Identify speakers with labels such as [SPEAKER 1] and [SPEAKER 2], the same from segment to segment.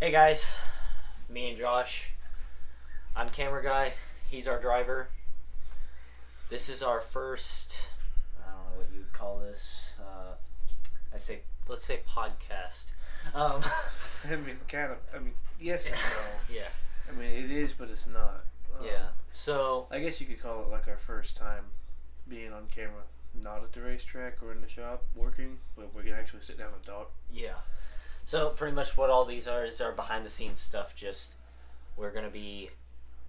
[SPEAKER 1] Hey guys, me and Josh. I'm camera guy. He's our driver. This is our first. I don't know what you would call this. Let's say podcast.
[SPEAKER 2] Yes and no.
[SPEAKER 1] Yeah.
[SPEAKER 2] I mean, it is, but it's not.
[SPEAKER 1] Yeah. So
[SPEAKER 2] I guess you could call it like our first time being on camera, not at the racetrack or in the shop working, but we can actually sit down and talk.
[SPEAKER 1] yeah. So pretty much what all these are is our behind the scenes stuff. Just we're gonna be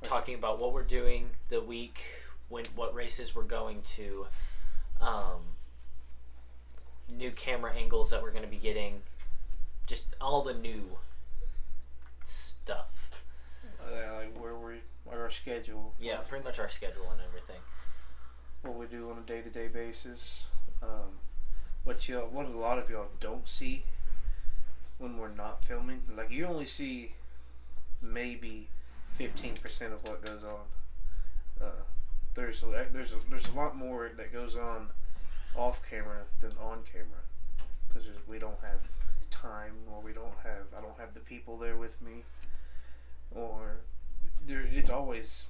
[SPEAKER 1] talking about what we're doing the week, what races we're going to, new camera angles that we're going to be getting, just all the new stuff.
[SPEAKER 2] Like our schedule.
[SPEAKER 1] Yeah, pretty much our schedule and everything.
[SPEAKER 2] What we do on a day-to-day basis. What a lot of y'all don't see when we're not filming. Like, you only see maybe 15% of what goes on. There's a lot more that goes on off camera than on camera, because we don't have time, or I don't have the people there with me, or it's always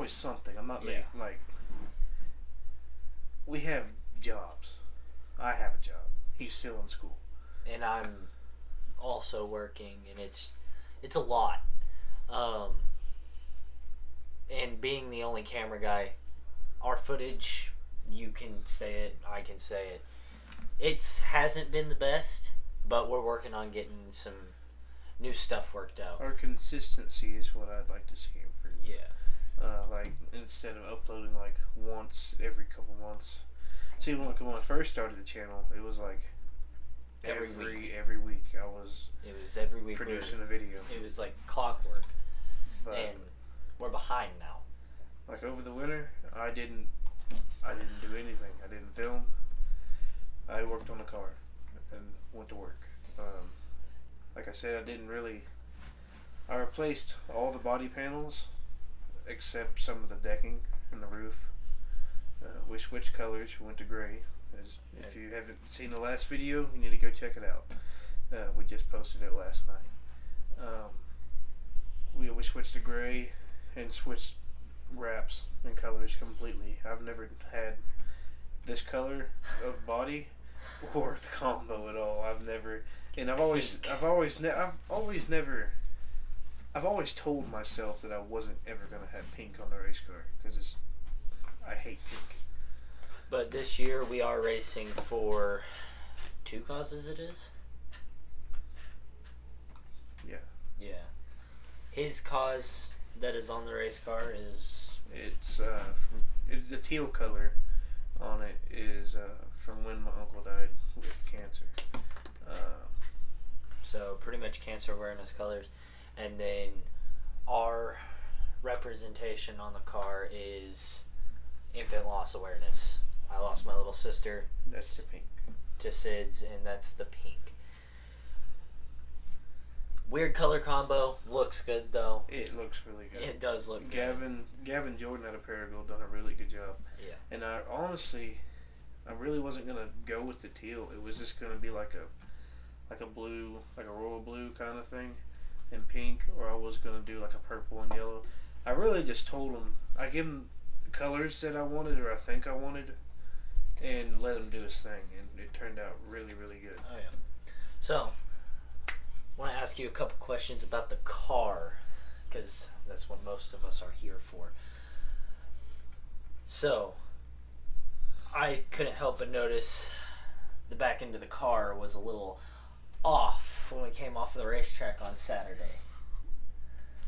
[SPEAKER 2] something. I'm not making, like, we have jobs. I have a job. He's still in school,
[SPEAKER 1] and I'm also working, and it's a lot. And being the only camera guy, our footage, you can say it, I can say it, it hasn't been the best, but we're working on getting some new stuff worked out.
[SPEAKER 2] Our consistency is what I'd like to see improve.
[SPEAKER 1] Yeah.
[SPEAKER 2] Like, instead of uploading like once every couple months. See, when I first started the channel, it was like every week I was
[SPEAKER 1] every week
[SPEAKER 2] producing a video.
[SPEAKER 1] It was like clockwork.
[SPEAKER 2] But
[SPEAKER 1] and we're behind now.
[SPEAKER 2] Like, over the winter, I didn't do anything. I didn't film. I worked on the car and went to work. Like I said, I replaced all the body panels except some of the decking and the roof. We switched colors. We went to gray. If you haven't seen the last video, you need to go check it out. We just posted it last night. We switched to gray and switched wraps and colors completely. I've never had this color of body or the combo at all. I've always told myself that I wasn't ever gonna have pink on the race car, because I hate pink.
[SPEAKER 1] But this year we are racing for 2 causes. It is.
[SPEAKER 2] Yeah.
[SPEAKER 1] Yeah. His cause that is on the race car is...
[SPEAKER 2] It's the teal color on it is from when my uncle died with cancer.
[SPEAKER 1] So pretty much cancer awareness colors. And then our representation on the car is infant loss awareness. I lost my little sister.
[SPEAKER 2] That's the pink.
[SPEAKER 1] To SIDS, and that's the pink. Weird color combo. Looks good though.
[SPEAKER 2] It looks really good.
[SPEAKER 1] It does look good.
[SPEAKER 2] Gavin Jordan at Apparel done a really good job.
[SPEAKER 1] Yeah.
[SPEAKER 2] And I really wasn't gonna go with the teal. It was just gonna be like a blue, like a royal blue kind of thing, and pink, or I was gonna do like a purple and yellow. I really just told him, I give him colors that I wanted, or I think I wanted, and let him do his thing, and it turned out really, really good.
[SPEAKER 1] Oh yeah. So, I want to ask you a couple questions about the car, because that's what most of us are here for. So, I couldn't help but notice the back end of the car was a little off when we came off the racetrack on Saturday.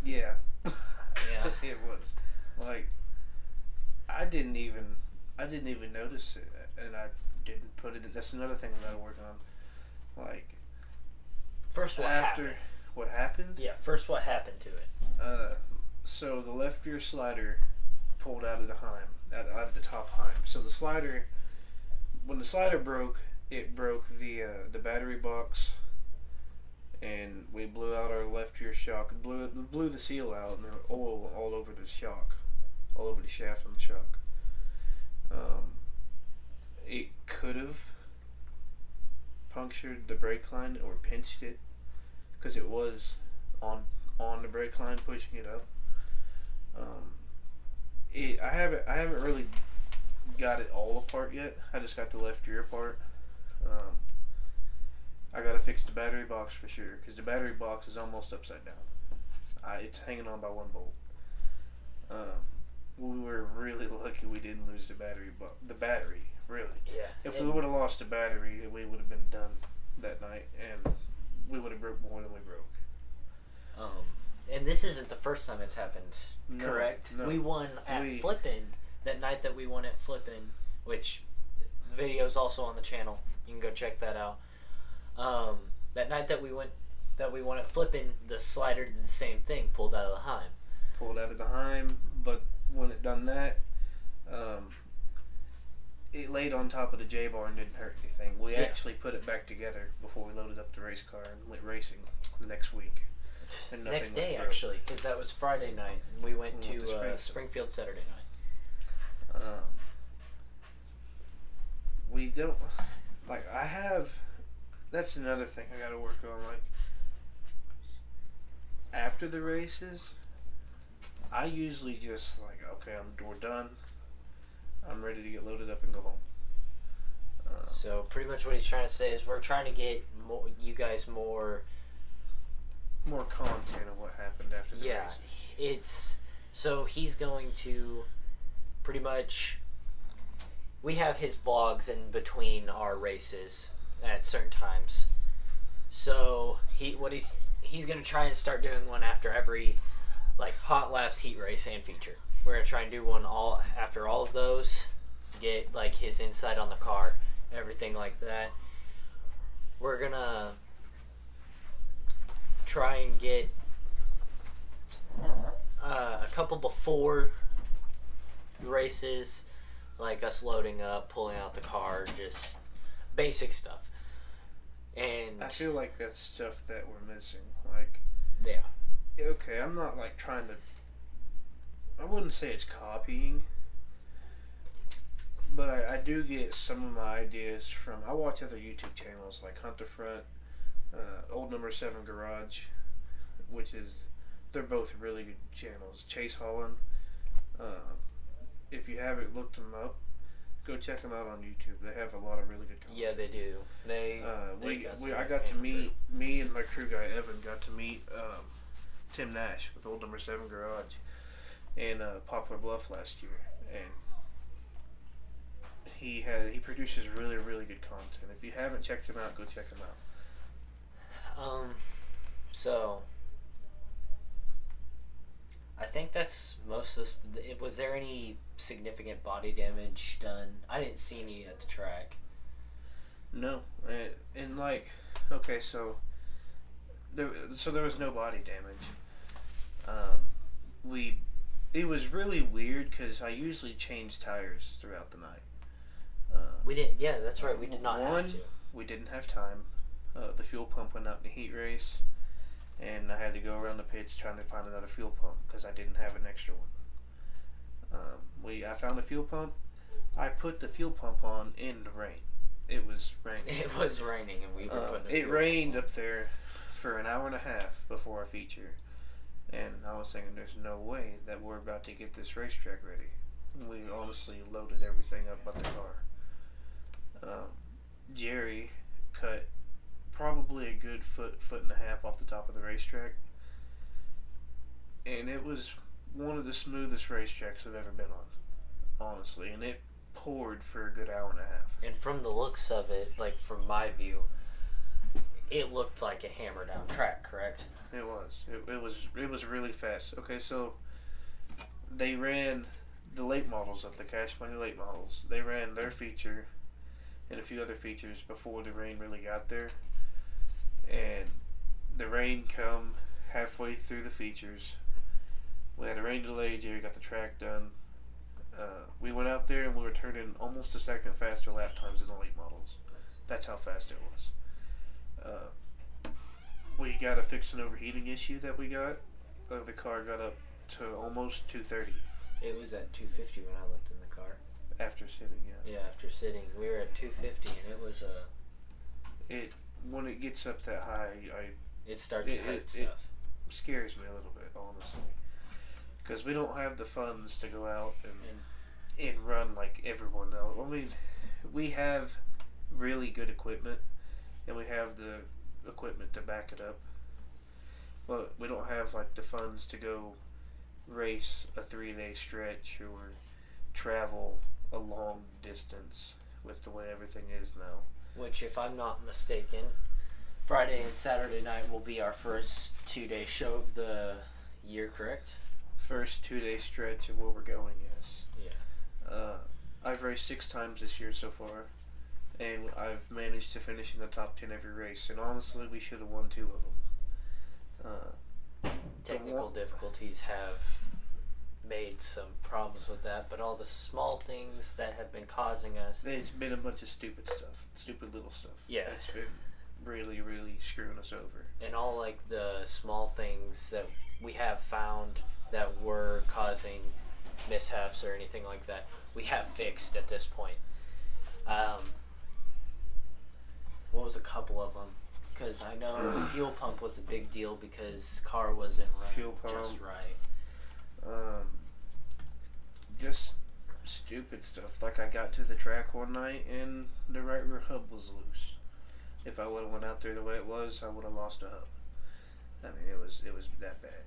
[SPEAKER 2] Yeah.
[SPEAKER 1] Yeah.
[SPEAKER 2] It was. Like, I didn't even notice it, and I didn't put it in. That's another thing I gotta work on. Like,
[SPEAKER 1] first, what happened?
[SPEAKER 2] What happened?
[SPEAKER 1] Yeah, first what happened to it?
[SPEAKER 2] So the left rear slider pulled out of the Heim, out of the top Heim. So the slider, when the slider broke, it broke the battery box, and we blew out our left rear shock. Blew the seal out, and there was oil all over the shock, all over the shaft and the shock. It could have punctured the brake line or pinched it, because it was on the brake line, pushing it up. I haven't really got it all apart yet. I just got the left rear apart. I gotta fix the battery box for sure, because the battery box is almost upside down. It's hanging on by one bolt. We were really lucky we didn't lose the battery. The battery, really.
[SPEAKER 1] Yeah.
[SPEAKER 2] If we would have lost the battery, we would have been done that night, and we would have broke more than we broke.
[SPEAKER 1] And this isn't the first time it's happened,
[SPEAKER 2] No,
[SPEAKER 1] correct?
[SPEAKER 2] no.
[SPEAKER 1] We won at Flippin' that night that we won at Flippin', which the video is also on the channel. You can go check that out. That night that we won at Flippin', the slider did the same thing, pulled out of the Heim.
[SPEAKER 2] Pulled out of the Heim, but when it done that, it laid on top of the J-bar and didn't hurt anything. We actually put it back together before we loaded up the race car and went racing the next week. And
[SPEAKER 1] Next
[SPEAKER 2] nothing
[SPEAKER 1] day,
[SPEAKER 2] was broke.
[SPEAKER 1] actually, because that was Friday night. And we went
[SPEAKER 2] We went
[SPEAKER 1] to
[SPEAKER 2] to
[SPEAKER 1] Springfield Saturday night.
[SPEAKER 2] We don't, like, that's another thing I gotta work on. Like, after the races, I usually just, like, okay, we're done. I'm ready to get loaded up and go home.
[SPEAKER 1] So pretty much what he's trying to say is we're trying to get you guys more
[SPEAKER 2] content of what happened after the races.
[SPEAKER 1] It's so he's going to pretty much, we have his vlogs in between our races at certain times, so he's going to try and start doing one after every, like, hot laps, heat race, and feature. We're going to try and do one after all of those, get, like, his insight on the car, everything like that. We're going to try and get a couple before races, like us loading up, pulling out the car, just basic stuff. And
[SPEAKER 2] I feel like that's stuff that we're missing. Like,
[SPEAKER 1] yeah,
[SPEAKER 2] okay, I'm not, like, trying to, I wouldn't say it's copying, but I do get some of my ideas from, I watch other YouTube channels like Hunt the Front, Old Number 7 Garage, they're both really good channels. Chase Holland, if you haven't looked them up, go check them out on YouTube. They have a lot of really good content.
[SPEAKER 1] yeah, they do.
[SPEAKER 2] I got to meet, me and my crew guy Evan got to meet Tim Nash with Old Number 7 Garage in Poplar Bluff last year, and he produces really, really good content. If you haven't checked him out, go check him out.
[SPEAKER 1] So I think that's most of this. Was there any significant body damage done? I didn't see any at the track.
[SPEAKER 2] No, and like, okay, so there was no body damage. It was really weird because I usually change tires throughout the night.
[SPEAKER 1] We didn't. Yeah, that's right. We did not have to.
[SPEAKER 2] We didn't have time. The fuel pump went out in the heat race, and I had to go around the pits trying to find another fuel pump because I didn't have an extra one. I found a fuel pump. I put the fuel pump on in the rain. It was raining.
[SPEAKER 1] It was raining, and we were putting.
[SPEAKER 2] It rained up there for an hour and a half before our feature, and I was thinking, there's no way that we're about to get this racetrack ready. We honestly loaded everything up but the car. Jerry cut probably a good foot and a half off the top of the racetrack, and it was one of the smoothest racetracks I've ever been on, honestly, and it poured for a good hour and a half.
[SPEAKER 1] And from the looks of it, like from my view, it looked like a hammer down track, correct?
[SPEAKER 2] It was. It was really fast. Okay, so they ran the late models up, the Cash Money late models. They ran their feature and a few other features before the rain really got there. And the rain come halfway through the features. We had a rain delay. Jerry got the track done. We went out there and we were turning almost a second faster lap times than the late models. That's how fast it was. We got to fix an overheating issue that we got. The car got up to almost 230.
[SPEAKER 1] It was at 250 when I looked in the car.
[SPEAKER 2] After sitting, yeah.
[SPEAKER 1] Yeah, after sitting. We were at 250, and it was
[SPEAKER 2] when it gets up that high,
[SPEAKER 1] it starts to hurt stuff.
[SPEAKER 2] scares me a little bit, honestly, because we don't have the funds to go out and run like everyone else. I mean, we have really good equipment, and we have the equipment to back it up, but we don't have like the funds to go race a 3-day stretch or travel a long distance with the way everything is now.
[SPEAKER 1] Which, if I'm not mistaken, Friday and Saturday night will be our first 2-day show of the year, correct?
[SPEAKER 2] First 2-day stretch of where we're going, yes.
[SPEAKER 1] Yeah.
[SPEAKER 2] I've raced 6 times this year so far, and I've managed to finish in the top 10 every race, and honestly, we should have won 2 of them.
[SPEAKER 1] Technical difficulties have made some problems with that, but all the small things that have been causing us...
[SPEAKER 2] It's been a bunch of stupid stuff. Stupid little stuff.
[SPEAKER 1] Yeah.
[SPEAKER 2] It's been really, really screwing us over.
[SPEAKER 1] And all, like, the small things that we have found that were causing mishaps or anything like that, we have fixed at this point. What was a couple of them? Because I know the fuel pump was a big deal because car wasn't running just right.
[SPEAKER 2] Just stupid stuff. Like, I got to the track one night and the right rear hub was loose. If I would have went out there the way it was, I would have lost a hub. I mean, it was that bad.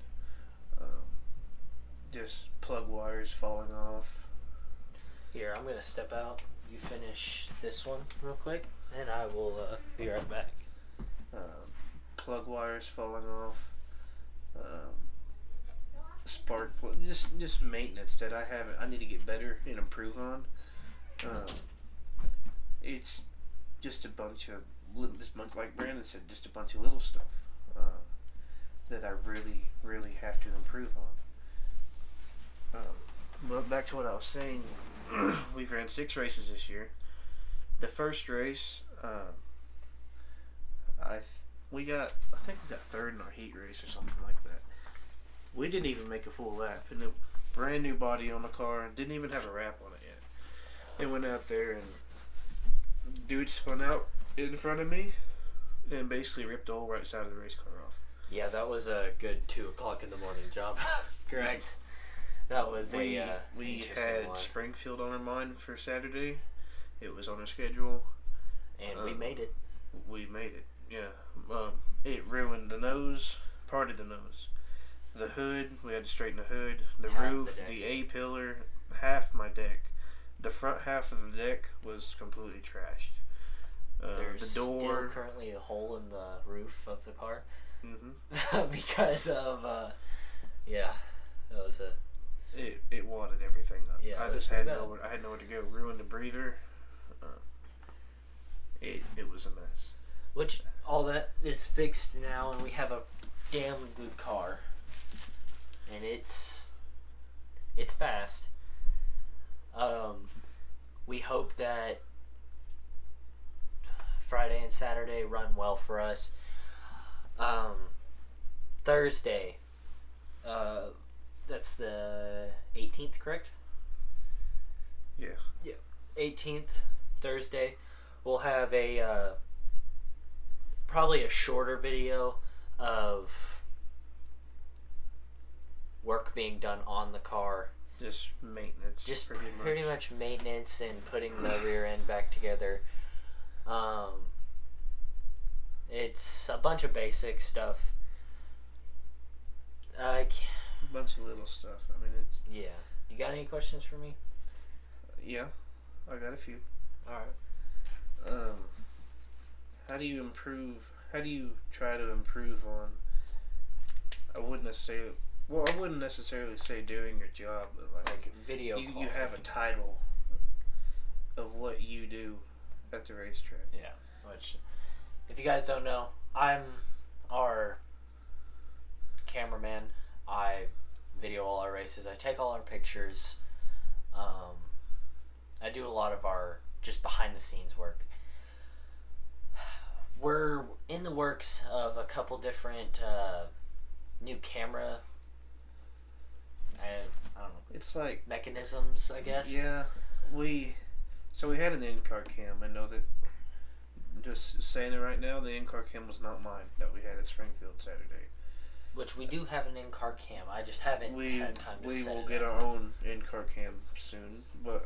[SPEAKER 2] Just plug wires falling off.
[SPEAKER 1] Here, I'm gonna step out. You finish this one real quick, and I will be right back.
[SPEAKER 2] Plug wires falling off. Spark plug. Just maintenance that I need to get better and improve on. It's just a bunch of, like Brandon said, just a bunch of little stuff that I really, really have to improve on. But back to what I was saying, we've ran 6 races this year. The first race, I think we got 3rd in our heat race or something like that. We didn't even make a full lap, and a brand new body on the car, didn't even have a wrap on it yet. It went out there, and dude spun out in front of me and basically ripped the whole right side of the race car off.
[SPEAKER 1] Yeah, that was a good 2 o'clock in the morning job. Correct. That was
[SPEAKER 2] we had
[SPEAKER 1] one.
[SPEAKER 2] Springfield on our mind for Saturday. It was on our schedule,
[SPEAKER 1] and we made it.
[SPEAKER 2] We made it. Yeah. It ruined the nose, part of the nose, the hood. We had to straighten the hood, the
[SPEAKER 1] Half
[SPEAKER 2] roof, the A-pillar, half my deck. The front half of the deck was completely trashed.
[SPEAKER 1] There's
[SPEAKER 2] the door
[SPEAKER 1] still currently a hole in the roof of the car.
[SPEAKER 2] Mm-hmm.
[SPEAKER 1] Because of that was a.
[SPEAKER 2] It wadded everything up.
[SPEAKER 1] Yeah,
[SPEAKER 2] I just had nowhere to go. Ruined the breather. It was a mess.
[SPEAKER 1] Which all that is fixed now, and we have a damn good car, and it's fast. We hope that Friday and Saturday run well for us. Thursday, that's the 18th, correct?
[SPEAKER 2] Yeah.
[SPEAKER 1] Yeah, 18th, Thursday. We'll have a probably a shorter video of work being done on the car.
[SPEAKER 2] Just maintenance.
[SPEAKER 1] Just pretty much maintenance and putting the rear end back together. It's a bunch of basic stuff.
[SPEAKER 2] A bunch of little stuff. I mean, it's...
[SPEAKER 1] Yeah. You got any questions for me?
[SPEAKER 2] Yeah, I got a few.
[SPEAKER 1] Alright.
[SPEAKER 2] How do you improve? How do you try to improve on? I wouldn't necessarily say doing your job, but like
[SPEAKER 1] video.
[SPEAKER 2] You have a title of what you do at the racetrack.
[SPEAKER 1] Yeah. Which, if you guys don't know, I'm our cameraman. I video all our races. I take all our pictures. I do a lot of our just behind the scenes work. We're in the works of a couple different new camera. I don't know.
[SPEAKER 2] It's like
[SPEAKER 1] mechanisms, I guess.
[SPEAKER 2] Yeah, we had an in-car cam. I know that. Just saying it right now, the in-car cam was not mine that we had at Springfield Saturday.
[SPEAKER 1] which we do have an in-car cam. I just haven't had time to set it up.
[SPEAKER 2] We will get our own in-car cam soon, but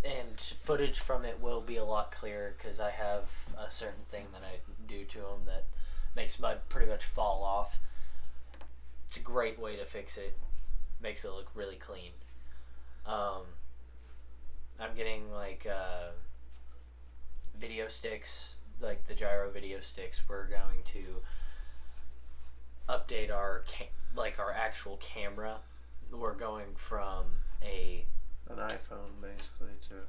[SPEAKER 1] and footage from it will be a lot clearer because I have a certain thing that I do to them that makes mud pretty much fall off. It's a great way to fix it. Makes it look really clean. I'm getting like video sticks, like the gyro video sticks. We're going to update our our actual camera. We're going from an
[SPEAKER 2] iPhone basically to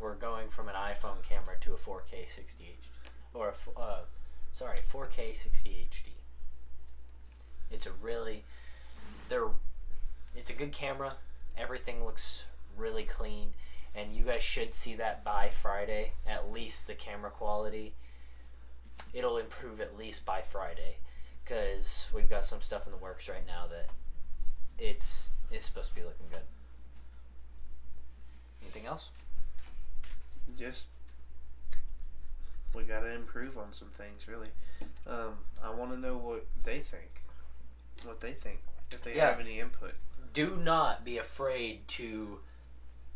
[SPEAKER 1] we're going from an iPhone camera to a 4K 60 HD or 4K 60 HD. It's it's a good camera. Everything looks really clean, and you guys should see that by Friday. At least the camera quality. It'll improve at least by Friday, because we've got some stuff in the works right now that it's supposed to be looking good. Anything else?
[SPEAKER 2] Just we gotta improve on some things, really. I want to know what they think. If they have any input.
[SPEAKER 1] Do not be afraid to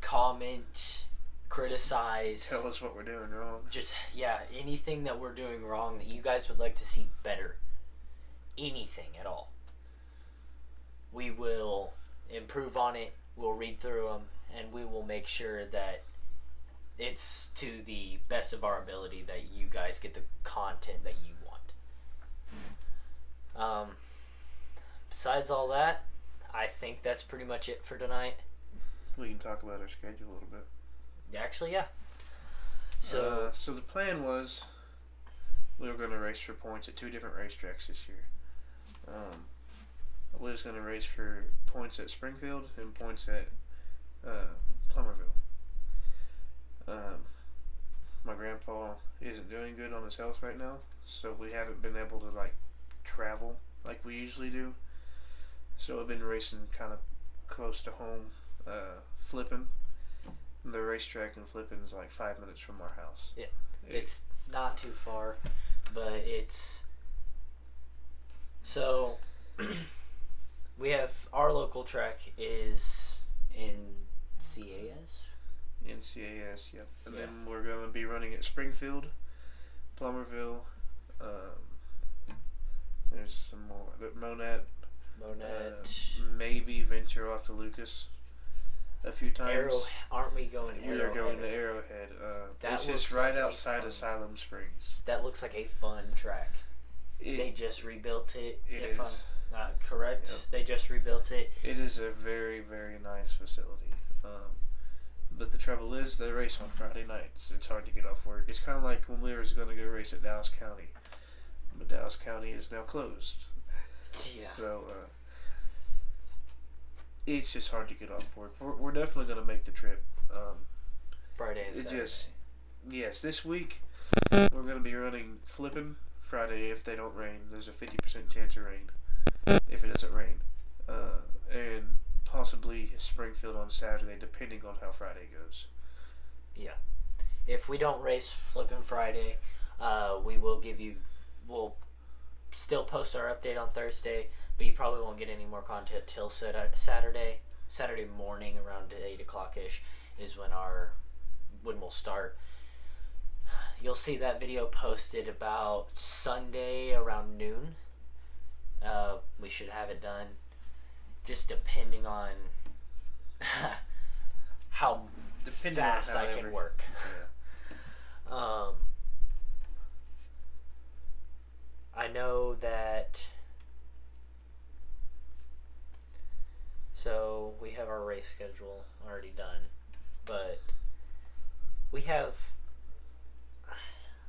[SPEAKER 1] comment, criticize.
[SPEAKER 2] Tell us what we're doing wrong.
[SPEAKER 1] Just, anything that we're doing wrong that you guys would like to see better. Anything at all. We will improve on it. We'll read through them, and we will make sure that it's to the best of our ability that you guys get the content that you want. Besides all that, I think that's pretty much it for tonight.
[SPEAKER 2] We can talk about our schedule a little bit.
[SPEAKER 1] Actually, yeah. So
[SPEAKER 2] the plan was we were going to race for points at 2 different racetracks this year. We was going to race for points at Springfield and points at Plummerville. My grandpa isn't doing good on his health right now, so we haven't been able to travel like we usually do. So I've been racing kind of close to home, Flippin. The racetrack in Flippin is 5 minutes from our house.
[SPEAKER 1] Yeah, it's not too far, but it's so we have our local track is in CAS.
[SPEAKER 2] In CAS, yep. And then we're going to be running at Springfield, Plummerville. There's some more. Monette. Maybe venture off to Lucas a few times.
[SPEAKER 1] Aren't we going to
[SPEAKER 2] Arrowhead? We are going to Arrowhead. This is right outside Asylum Springs.
[SPEAKER 1] That looks like a fun track. They just rebuilt it.
[SPEAKER 2] If
[SPEAKER 1] I'm not correct, they just rebuilt it.
[SPEAKER 2] It is a very, very nice facility. But the trouble is, they race on Friday nights. It's hard to get off work. It's kind of like when we were going to go race at Dallas County. But Dallas County is now closed.
[SPEAKER 1] Yeah.
[SPEAKER 2] So, it's just hard to get off work. We're definitely going to make the trip.
[SPEAKER 1] Friday and Saturday.
[SPEAKER 2] Yes, this week we're going to be running Flippin' Friday if they don't rain. There's a 50% chance of rain if it doesn't rain. And possibly Springfield on Saturday, depending on how Friday goes.
[SPEAKER 1] Yeah. If we don't race Flippin' Friday, we'll still post our update on Thursday, but you probably won't get any more content till Saturday. Saturday morning around 8 o'clock ish is when we'll start. You'll see that video posted about Sunday around noon. We should have it done, just depending on how fast I can work.
[SPEAKER 2] Yeah.
[SPEAKER 1] I know that. So we have our race schedule already done, but we have.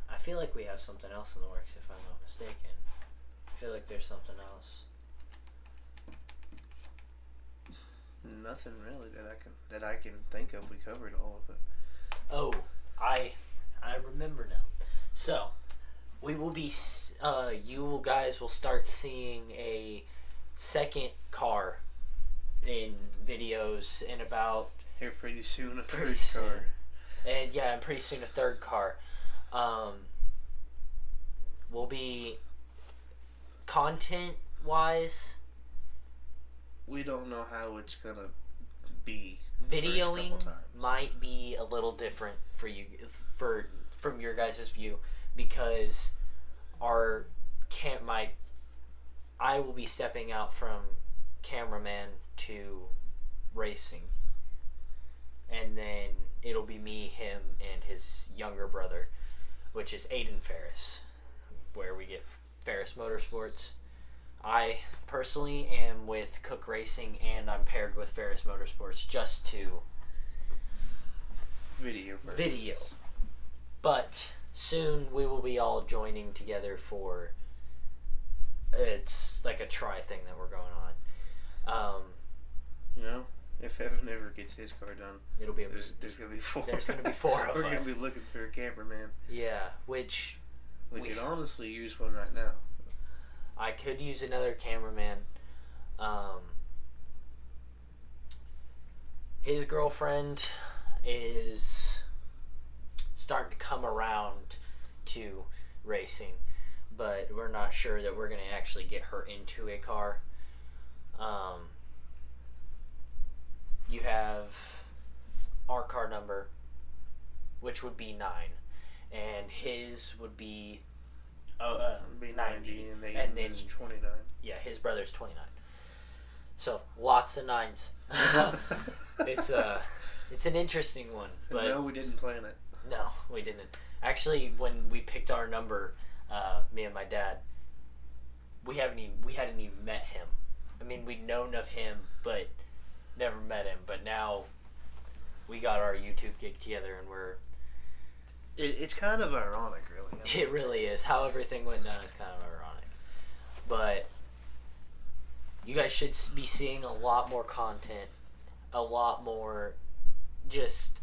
[SPEAKER 1] I feel like we have something else in the works, if I'm not mistaken. I feel like there's something else.
[SPEAKER 2] Nothing really that I can think of. We covered all of it.
[SPEAKER 1] Oh, I remember now. So we will be. You guys will start seeing a second car in videos in about
[SPEAKER 2] here pretty soon. A third car.
[SPEAKER 1] And pretty soon a third car. Will be content wise,
[SPEAKER 2] we don't know how it's gonna be.
[SPEAKER 1] Videoing might be a little different for you, from your guys' view, because I will be stepping out from cameraman to racing, and then it'll be me, him, and his younger brother, which is Aiden Farris, where we get Farris Motorsports. I personally am with Cook Racing, and I'm paired with Farris Motorsports just to
[SPEAKER 2] video.
[SPEAKER 1] But soon we will be all joining together for, it's like a try thing that we're going on.
[SPEAKER 2] If Evan ever gets his car done,
[SPEAKER 1] it'll be
[SPEAKER 2] there's gonna be four.
[SPEAKER 1] There's gonna be four of us.
[SPEAKER 2] We're gonna be looking for a cameraman.
[SPEAKER 1] Yeah, which
[SPEAKER 2] we could honestly use one right now.
[SPEAKER 1] I could use another cameraman. His girlfriend is starting to come around to racing, but we're not sure that we're going to actually get her into a car. You have our car number, which would be 9, and his would be
[SPEAKER 2] 90,
[SPEAKER 1] and then
[SPEAKER 2] 29.
[SPEAKER 1] Yeah, his brother's 29. So lots of 9s. It's an interesting one, but
[SPEAKER 2] no, we didn't plan it.
[SPEAKER 1] No, we didn't. Actually, when we picked our number, me and my dad, we hadn't even met him. I mean, we'd known of him, but never met him. But now we got our YouTube gig together, and
[SPEAKER 2] it's kind of ironic, really.
[SPEAKER 1] I mean, it really is. How everything went down is kind of ironic. But you guys should be seeing a lot more content, a lot more just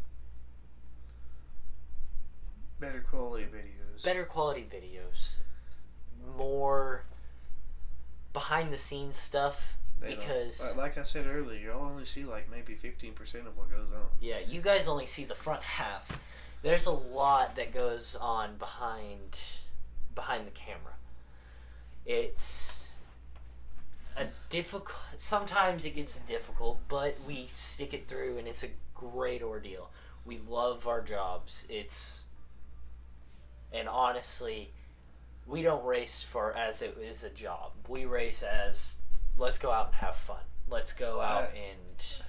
[SPEAKER 2] better quality videos,
[SPEAKER 1] more behind the scenes stuff. Because
[SPEAKER 2] like I said earlier, you'll only see like maybe 15% of what goes on.
[SPEAKER 1] Yeah, you guys only see the front half. There's a lot that goes on behind the camera. It's sometimes it gets difficult, but we stick it through, and it's a great ordeal. We love our jobs. And honestly, we don't race as it is a job. We race as, let's go out and have fun. Let's go out and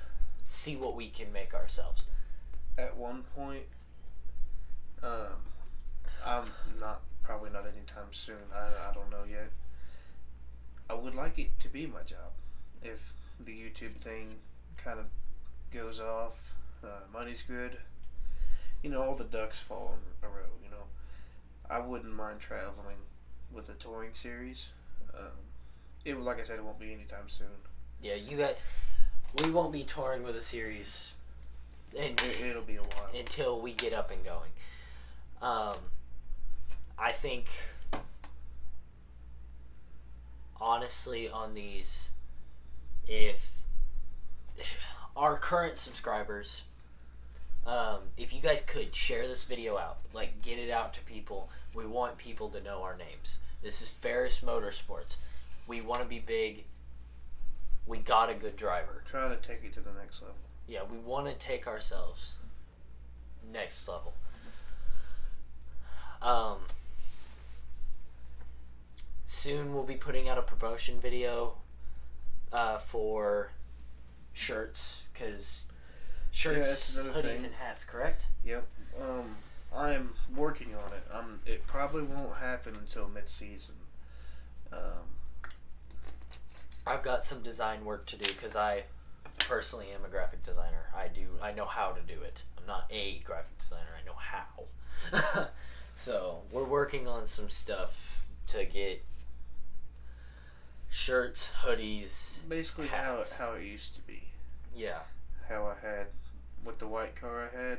[SPEAKER 1] see what we can make ourselves.
[SPEAKER 2] At one point, I'm probably not anytime soon. I don't know yet. I would like it to be my job. If the YouTube thing kind of goes off, money's good, all the ducks fall in a row, I wouldn't mind traveling with a touring series. Like I said, it won't be anytime soon.
[SPEAKER 1] Yeah, we won't be touring with a series, and
[SPEAKER 2] it'll be a while
[SPEAKER 1] until we get up and going. I think, honestly, on these, if our current subscribers, if you guys could share this video out, like get it out to people. We want people to know our names. This is Farris Motorsports. We want to be big. We got a good driver.
[SPEAKER 2] Trying to take it to the next level.
[SPEAKER 1] Yeah, we want to take ourselves next level. Soon we'll be putting out a promotion video for shirts, because shirts, hoodies, and hats, correct?
[SPEAKER 2] Yep. I'm working on it. It probably won't happen until mid-season.
[SPEAKER 1] I've got some design work to do, because I personally am a graphic designer. I know how to do it. I'm not a graphic designer. I know how. So we're working on some stuff to get shirts, hoodies,
[SPEAKER 2] basically
[SPEAKER 1] hats.
[SPEAKER 2] how it used to be.
[SPEAKER 1] Yeah.
[SPEAKER 2] How I had with the white car I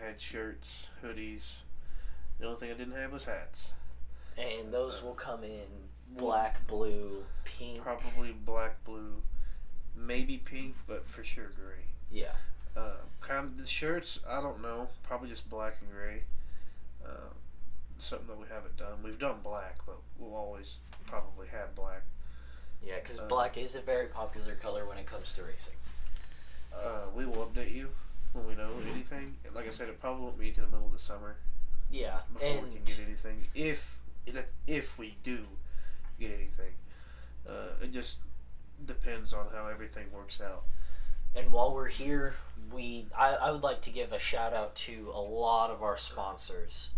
[SPEAKER 2] had shirts, hoodies. The only thing I didn't have was hats.
[SPEAKER 1] And those will come in black, blue, pink.
[SPEAKER 2] Probably black, blue, maybe pink, but for sure gray.
[SPEAKER 1] Yeah.
[SPEAKER 2] Kind of the shirts, I don't know. Probably just black and gray. something that we haven't done. We've done black, but we'll always probably have black.
[SPEAKER 1] Yeah, because black is a very popular color when it comes to racing.
[SPEAKER 2] We will update you when we know anything. Like I said, it probably won't be to the middle of the summer.
[SPEAKER 1] Yeah,
[SPEAKER 2] before we can get anything. If we do get anything, it just depends on how everything works out.
[SPEAKER 1] And while we're here, I would like to give a shout out to a lot of our sponsors.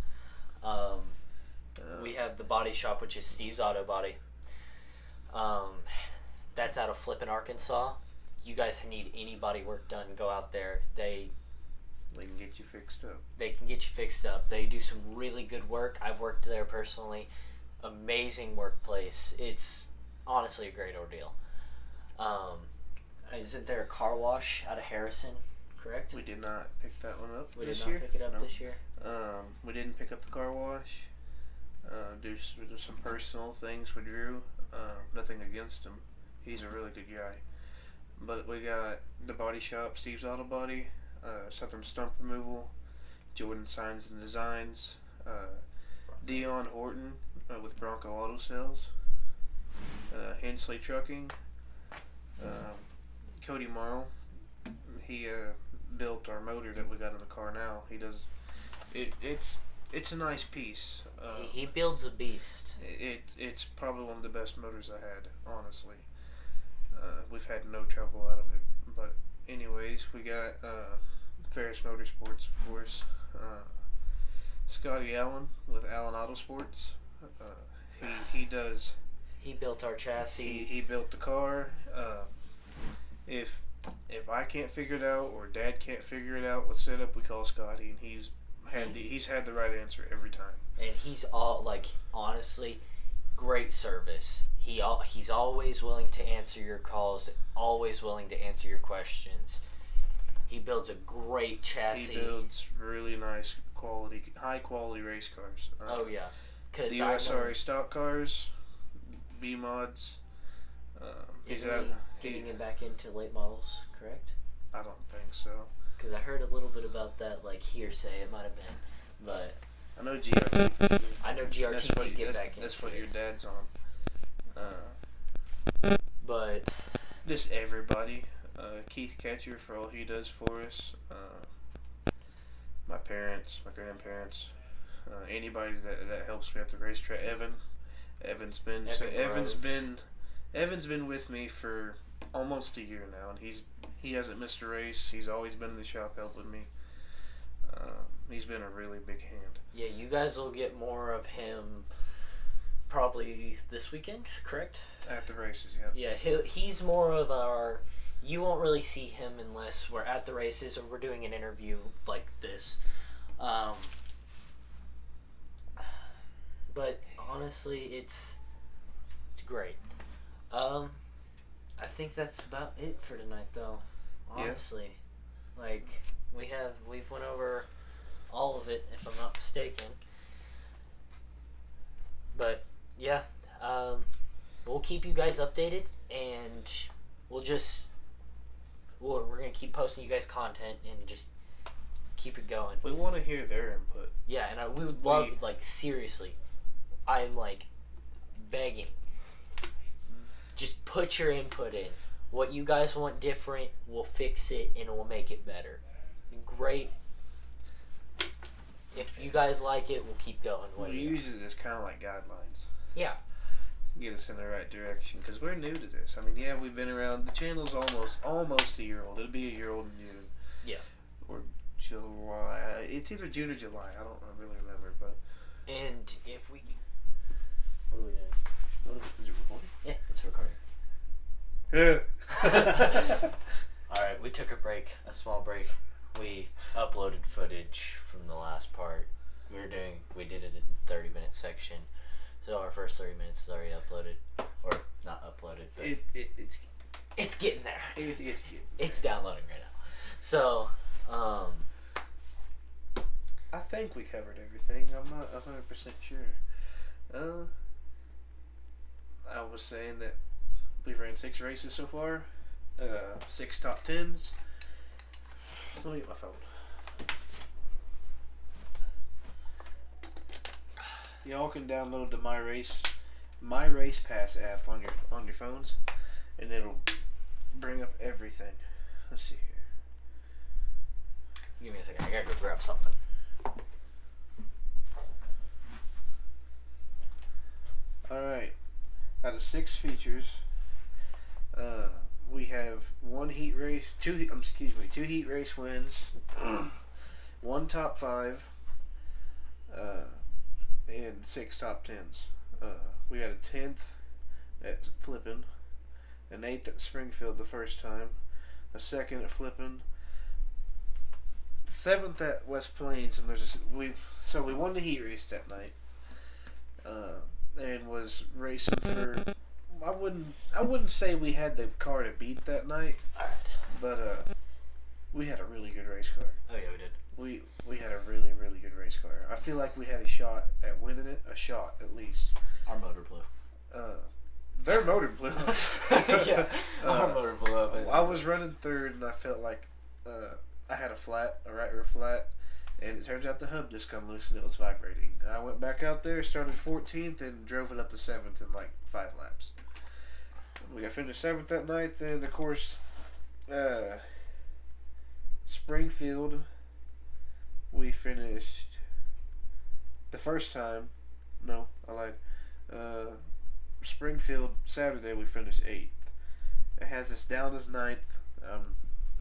[SPEAKER 1] We have the body shop, which is Steve's Auto Body. That's out of Flippin, Arkansas. You guys need any body work done, go out there. They
[SPEAKER 2] can get you fixed up.
[SPEAKER 1] They can get you fixed up. They do some really good work. I've worked there personally. Amazing workplace. It's honestly a great ordeal. Isn't there a car wash out of Harrison, correct?
[SPEAKER 2] We did not pick that one up
[SPEAKER 1] this
[SPEAKER 2] year.
[SPEAKER 1] We did not pick it up this year?
[SPEAKER 2] We didn't pick up the car wash. There's some personal things with Drew. Nothing against him. He's a really good guy. But we got the body shop, Steve's Auto Body, Southern Stump Removal, Jordan Signs and Designs, Dion Horton with Bronco Auto Sales, Hensley Trucking, Cody Marl. He built our motor that we got in the car now. He does. It's a nice piece.
[SPEAKER 1] He builds a beast.
[SPEAKER 2] It's probably one of the best motors I had, honestly. We've had no trouble out of it. But anyways, we got Farris Motorsports, of course. Scotty Allen with Allen Auto Sports. He does.
[SPEAKER 1] He built our chassis.
[SPEAKER 2] He built the car. If I can't figure it out or Dad can't figure it out with setup, we call Scotty, and he's had the right answer every time.
[SPEAKER 1] And he's honestly, great service. He's always willing to answer your calls, always willing to answer your questions. He builds a great chassis.
[SPEAKER 2] He builds really nice quality, high quality race cars.
[SPEAKER 1] Oh yeah,
[SPEAKER 2] the USRA stock cars, B mods.
[SPEAKER 1] He's getting it back into late models, correct?
[SPEAKER 2] I don't think so.
[SPEAKER 1] Because I heard a little bit about that, like hearsay. It might have been, but
[SPEAKER 2] I know GRT for sure.
[SPEAKER 1] I know GRT can get back into.
[SPEAKER 2] That's what your dad's on.
[SPEAKER 1] But
[SPEAKER 2] just everybody. Keith Catcher for all he does for us. My parents, my grandparents, anybody that helps me at the racetrack. Evan's been with me for almost a year now, and he hasn't missed a race. He's always been in the shop helping me. He's been a really big hand.
[SPEAKER 1] Yeah, you guys will get more of him probably this weekend, correct?
[SPEAKER 2] At the races, yeah.
[SPEAKER 1] Yeah, he's more of our. You won't really see him unless we're at the races or we're doing an interview like this. But honestly, it's great. I think that's about it for tonight, though. Honestly, like we've went over all of it, if I'm not mistaken. But yeah, we'll keep you guys updated, and we're gonna keep posting you guys content and just keep it going.
[SPEAKER 2] We want to hear their input.
[SPEAKER 1] Yeah, and we would love, seriously, I'm begging. Just put your input in. What you guys want different, we'll fix it and we'll make it better. Great. If you guys like it, we'll keep going.
[SPEAKER 2] We use it as kind of like guidelines.
[SPEAKER 1] Yeah.
[SPEAKER 2] Get us in the right direction, because we're new to this. I mean, yeah, we've been around. The channel's almost a year old. It'll be a year old in June.
[SPEAKER 1] Yeah.
[SPEAKER 2] Or July. It's either June or July. I don't really remember, but.
[SPEAKER 1] And if we. What are we doing?
[SPEAKER 2] Is it recording?
[SPEAKER 1] Yeah, it's recording.
[SPEAKER 2] Yeah.
[SPEAKER 1] Alright, we took a small break. We uploaded footage from the last part. We did it in 30-minute section. So our first 30 minutes is already uploaded. Or not uploaded, but it's getting there. It's downloading right now. So,
[SPEAKER 2] I think we covered everything. I'm not 100% sure. I was saying that we've ran 6 races so far, 6 top 10s. Let me get my phone. y'all can download the My Race Pass app on your phones, and it'll bring up everything. Let's see here.
[SPEAKER 1] Give me a second. I gotta go grab something.
[SPEAKER 2] All right. Out of 6 features, we have two heat race wins, 1 top 5, and 6 top 10s. We had a 10th at Flippin', an 8th at Springfield the first time, a 2nd at Flippin', 7th at West Plains, and we won the heat race that night, and was racing for. I wouldn't say we had the car to beat that night, but we had a really good race car.
[SPEAKER 1] Oh yeah, we did.
[SPEAKER 2] We had a really, really good race car. I feel like we had a shot at winning it. A shot, at least.
[SPEAKER 1] Our motor blew.
[SPEAKER 2] Their motor blew.
[SPEAKER 1] Yeah, our motor blew up.
[SPEAKER 2] I was running third, and I felt like I had a right rear flat, and it turns out the hub just come loose, and it was vibrating. I went back out there, started 14th, and drove it up to 7th in like 5 laps. We got finished 7th that night. Then, of course, Springfield, we finished the first time. No, I lied. Springfield, Saturday, we finished 8th. It has us down as 9th.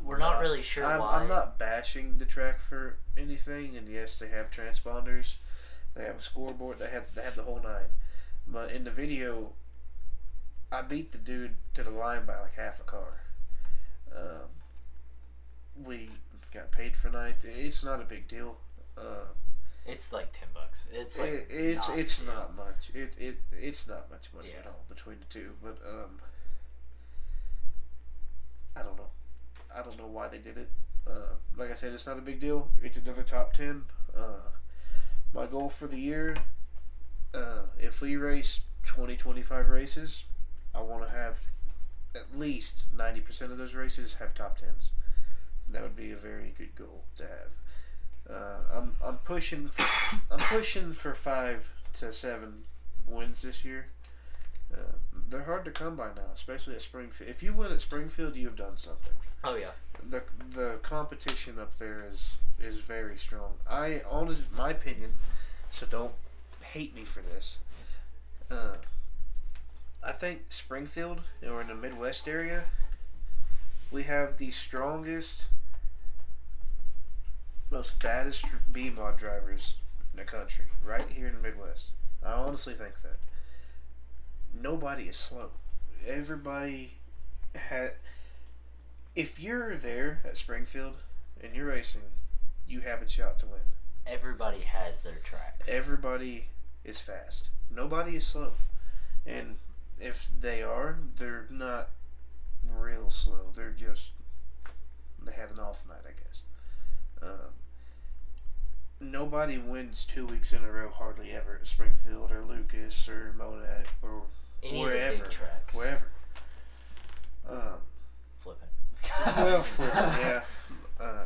[SPEAKER 1] We're not really sure why.
[SPEAKER 2] I'm not bashing the track for anything, and yes, they have transponders. They have a scoreboard. They have the whole 9. But in the video, I beat the dude to the line by like half a car. We got paid for 9th. It's not a big deal.
[SPEAKER 1] It's like $10. It's like
[SPEAKER 2] it's not much. It's not much money at all between the two. But I don't know. I don't know why they did it. Like I said, it's not a big deal. It's another top 10. My goal for the year, if we race 20-25 races, I want to have at least 90% of those races have top 10s. That would be a very good goal to have. I'm pushing for 5 to 7 wins this year. They're hard to come by now, especially at Springfield. If you win at Springfield, you have done something.
[SPEAKER 1] Oh yeah.
[SPEAKER 2] The competition up there is very strong. My opinion, so don't hate me for this. I think Springfield, or in the Midwest area, we have the strongest, most baddest B-mod drivers in the country, right here in the Midwest. I honestly think that. Nobody is slow. Everybody if you're there at Springfield and you're racing, you have a shot to win.
[SPEAKER 1] Everybody has their tracks.
[SPEAKER 2] Everybody is fast. Nobody is slow. And if they are, they're not real slow. They had an off night, I guess. Nobody wins 2 weeks in a row hardly ever at Springfield or Lucas or Monad or
[SPEAKER 1] any
[SPEAKER 2] wherever.
[SPEAKER 1] Of the big tracks.
[SPEAKER 2] Wherever.
[SPEAKER 1] Flipping.
[SPEAKER 2] Well, flipping, yeah.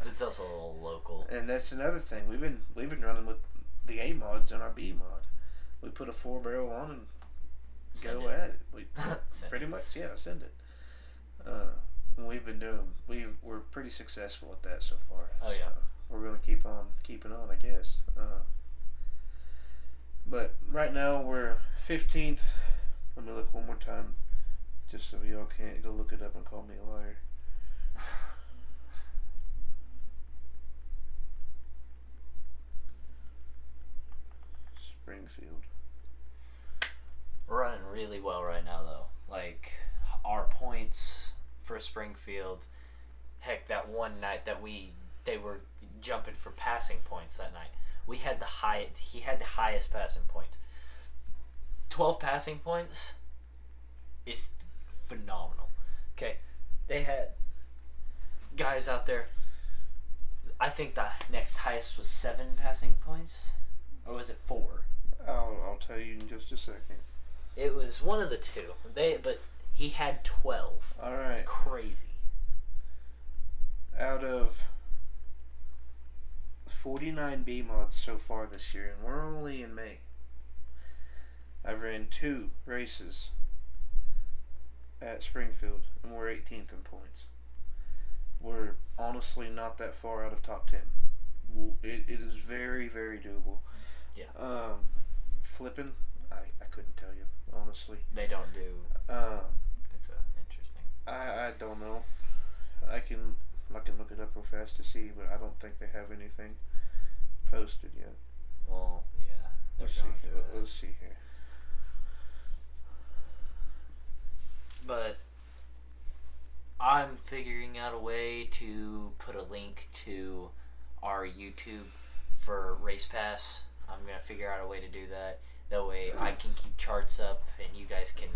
[SPEAKER 1] It's also a little local.
[SPEAKER 2] And that's another thing. We've been running with the A mods on our B mod. We put a 4-barrel on and go at it. We pretty much, send it. We've been we're pretty successful at that so far.
[SPEAKER 1] Oh yeah.
[SPEAKER 2] So we're gonna keep on keeping on, I guess. But right now we're 15th. Let me look one more time, just so y'all can't go look it up and call me a liar. Springfield.
[SPEAKER 1] We're running really well right now, though. Like, our points for Springfield, heck, that one night that they were jumping for passing points that night. He had the highest passing points. 12 passing points is phenomenal. Okay, they had guys out there. I think the next highest was 7 passing points, or was it 4?
[SPEAKER 2] I'll tell you in just a second.
[SPEAKER 1] It was one of the two. But he had 12.
[SPEAKER 2] All right.
[SPEAKER 1] It's crazy.
[SPEAKER 2] Out of 49 B mods so far this year, and we're only in May. I've ran 2 races at Springfield, and we're 18th in points. We're honestly not that far out of top 10. It is very, very doable.
[SPEAKER 1] Yeah.
[SPEAKER 2] Flipping, I couldn't tell you, honestly.
[SPEAKER 1] They don't do. It's interesting.
[SPEAKER 2] I don't know. I can look it up real fast to see, but I don't think they have anything posted yet.
[SPEAKER 1] Well, yeah.
[SPEAKER 2] Let's see here.
[SPEAKER 1] But I'm figuring out a way to put a link to our YouTube for Race Pass. I'm going to figure out a way to do that. That way I can keep charts up and you guys can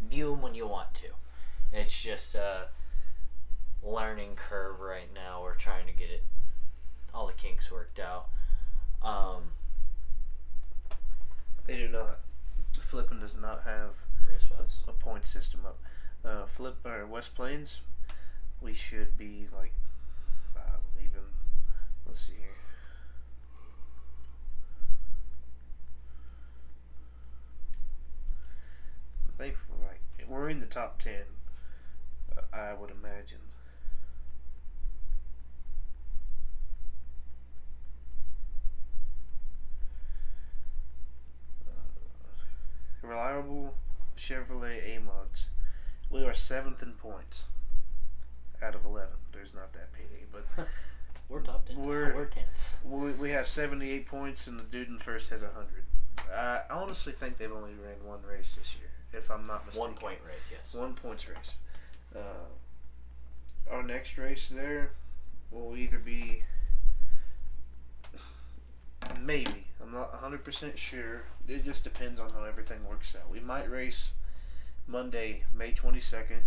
[SPEAKER 1] view them when you want to. It's just a learning curve right now. We're trying to get all the kinks worked out.
[SPEAKER 2] They do not. Flipping does not have
[SPEAKER 1] Race Pass.
[SPEAKER 2] a point system up. West Plains, we should be like, even. Let's see here. We're in the top 10. I would imagine. Reliable Chevrolet A-Mods. We are 7th in points out of 11. There's not that many, but
[SPEAKER 1] we're top 10. We're 10th.
[SPEAKER 2] We have 78 points, and the dude in first has 100. I honestly think they've only ran 1 race this year, if I'm not mistaken.
[SPEAKER 1] 1 point race, yes.
[SPEAKER 2] 1 points race. Our next race there will either be, maybe, I'm not 100% sure. It just depends on how everything works out. We might race Monday, May 22nd.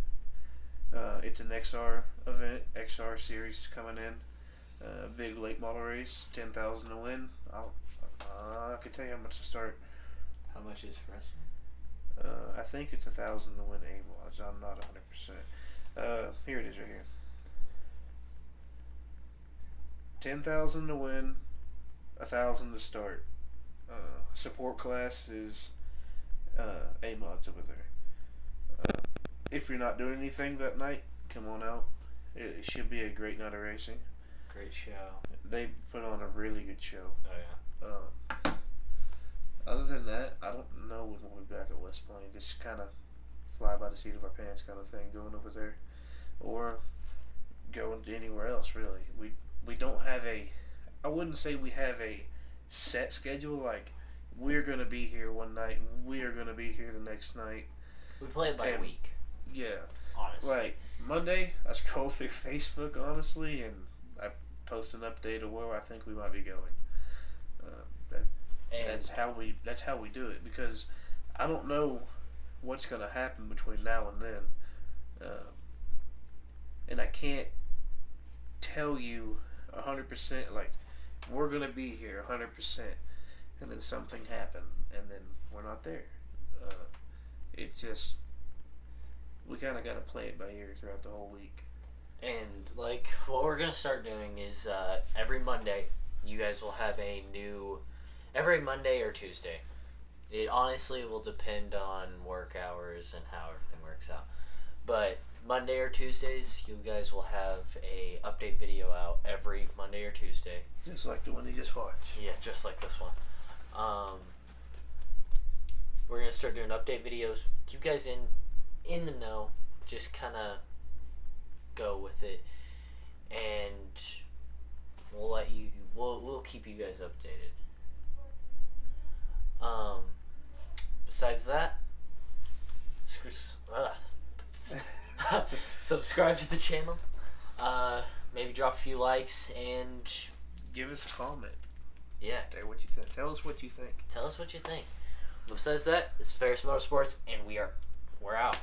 [SPEAKER 2] It's an XR event. XR series is coming in. Big late model race, 10,000 to win. I could tell you how much to start.
[SPEAKER 1] How much is for us?
[SPEAKER 2] I think it's 1,000 to win A-Mods. I'm not 100%. Here it is right here. 10,000 to win, 1,000 to start. Support class is A-Mods over there. If you're not doing anything that night, come on out. It should be a great night of racing.
[SPEAKER 1] Great show.
[SPEAKER 2] They put on a really good show.
[SPEAKER 1] Oh yeah.
[SPEAKER 2] Other than that, I don't know when we'll be back at West Plains. It's kind of fly by the seat of our pants kind of thing going over there, or going to anywhere else really. We don't have I wouldn't say we have a set schedule like we're gonna be here one night and we are gonna be here the next night.
[SPEAKER 1] We play it by week.
[SPEAKER 2] Yeah.
[SPEAKER 1] Honestly.
[SPEAKER 2] Like Monday, I scroll through Facebook honestly, and I post an update of where I think we might be going. That's how we do it, because I don't know what's going to happen between now and then, and I can't tell you 100% like we're going to be here 100%, and then something happened and then we're not there. It's just we kind of got to play it by ear throughout the whole week.
[SPEAKER 1] And like what we're gonna start doing is every Monday you guys will have a new. Every Monday or Tuesday. It honestly will depend on work hours and how everything works out. But Monday or Tuesdays, you guys will have a update video out every Monday or Tuesday.
[SPEAKER 2] Just like the one you just watched.
[SPEAKER 1] Yeah, just like this one. We're gonna start doing update videos. Keep you guys in the know. Just kind of go with it, and we'll keep you guys updated. Besides that, subscribe to the channel. Maybe drop a few likes and
[SPEAKER 2] give us a comment.
[SPEAKER 1] Yeah.
[SPEAKER 2] Say what you think. Tell us what you think.
[SPEAKER 1] Tell us what you think. Besides that, this is Farris Motorsports, and we're out.